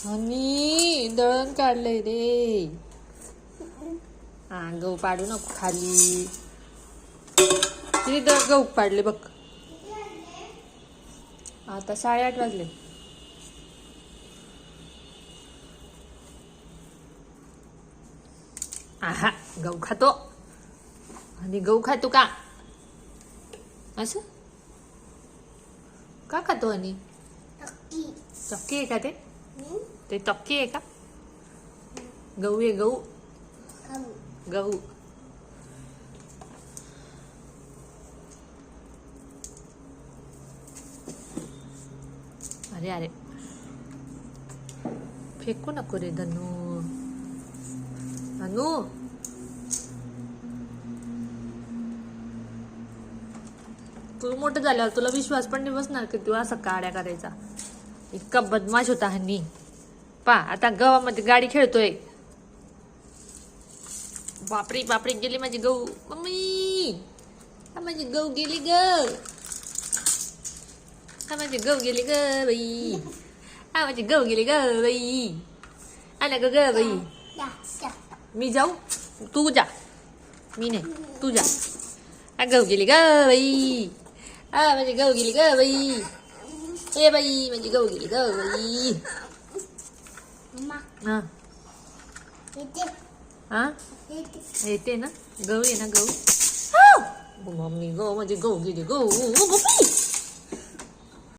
आणि दळण काढलंय रे. हा गहू पाडू नको खाली. किती गहू पाडले बघ. आता 8:30 वाजले. आहा गहू खातो. आणि गहू खातो का असं का खातो? आणि चक्की आहे का ते? ते चक्की आहे का? गहू आहे गहू. गहू अरे अरे फेकू नको रे धनू. धनू तू मोठं झाल्यावर तुला विश्वास पण नाही बसणार की तू असं काड्या करायचा. इतका बदमाश होता हन्नी. पा आता गव्हामध्ये गाडी खेळतोय. बापरे बापरे गेली माझी गहू. मम्मी हा माझी गहू गेली ग. हा माझी गहू गेली ग बाई. हा माझी गहू गेली ग बाई. आला ग ग बाई. मी जाऊ तू जा. मी नाही तू जा. हा गहू गेली ग बाई. हा माझी गहू गेली ग बाई. ए बाई माझी गहू गेली ग बाई. हा हा येते ना गहू आहे ना गहू. मम्मी गहू माझी गहू गेली गहू.